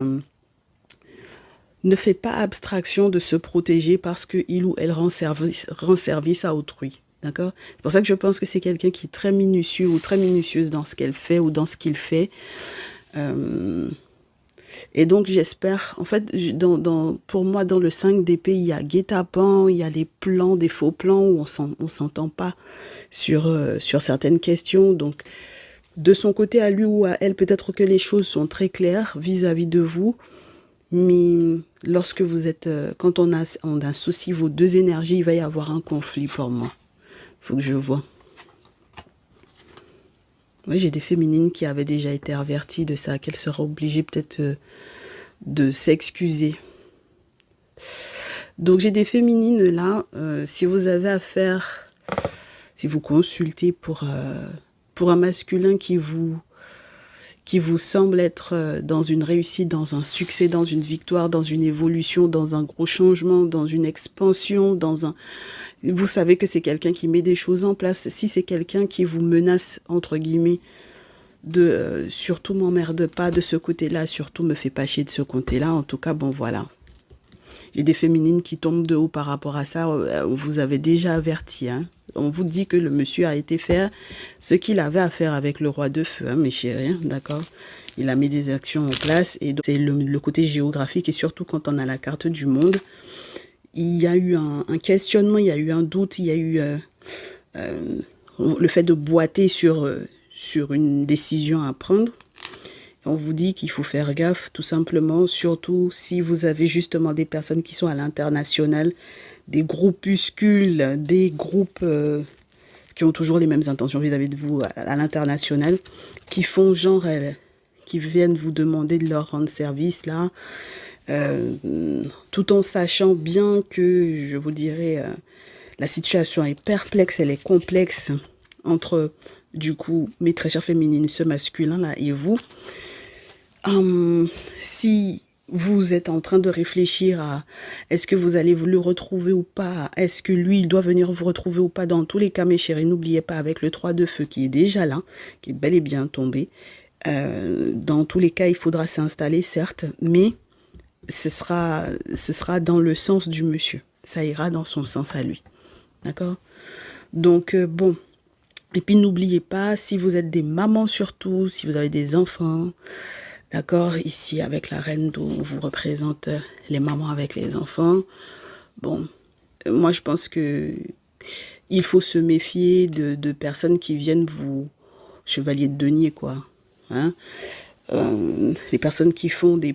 ne fait pas abstraction de se protéger parce qu'il ou elle rend service à autrui. D'accord? C'est pour ça que je pense que c'est quelqu'un qui est très minutieux ou très minutieuse dans ce qu'elle fait ou dans ce qu'il fait. Et donc j'espère, en fait, pour moi, dans le 5 d'épée, il y a guet-apens, il y a des plans, des faux plans où on s'entend pas sur certaines questions. Donc, de son côté, à lui ou à elle, peut-être que les choses sont très claires vis-à-vis de vous. Mais lorsque vous êtes, quand on associe vos deux énergies, il va y avoir un conflit pour moi. Faut que je vois. Oui, j'ai des féminines qui avaient déjà été averties de ça, qu'elles seraient obligées peut-être de s'excuser. Donc j'ai des féminines là, si vous avez affaire, si vous consultez pour un masculin qui vous semble être dans une réussite, dans un succès, dans une victoire, dans une évolution, dans un gros changement, dans une expansion, vous savez que c'est quelqu'un qui met des choses en place. Si c'est quelqu'un qui vous menace, entre guillemets, de surtout m'emmerde pas de ce côté-là, surtout me fait pas chier de ce côté-là, en tout cas, bon voilà. J'ai des féminines qui tombent de haut par rapport à ça, on vous avait déjà averti, hein. On vous dit que le monsieur a été faire ce qu'il avait à faire avec le roi de feu, hein, mes chéris, hein, d'accord? Il a mis des actions en place et c'est le côté géographique et surtout quand on a la carte du monde, il y a eu un questionnement, il y a eu un doute, il y a eu le fait de boiter sur une décision à prendre. On vous dit qu'il faut faire gaffe, tout simplement, surtout si vous avez justement des personnes qui sont à l'international, des groupuscules, des groupes qui ont toujours les mêmes intentions vis-à-vis de vous à l'international, qui font genre, qui viennent vous demander de leur rendre service, là, tout en sachant bien que, je vous dirais, la situation est perplexe, elle est complexe entre, du coup, mes très chères féminines, ce masculin-là et vous. Si vous êtes en train de réfléchir à est-ce que vous allez le retrouver ou pas, est-ce que lui il doit venir vous retrouver ou pas, dans tous les cas mes chéris, n'oubliez pas avec le 3 de feu qui est déjà là, qui est bel et bien tombé, dans tous les cas il faudra s'installer certes, mais ce sera dans le sens du monsieur, ça ira dans son sens à lui, d'accord? Donc bon, et puis n'oubliez pas, si vous êtes des mamans surtout, si vous avez des enfants, d'accord, ici avec la reine d'eau, on vous représente les mamans avec les enfants. Bon, moi je pense que il faut se méfier de personnes qui viennent vous chevalier de denier, quoi. Hein? Les personnes qui font des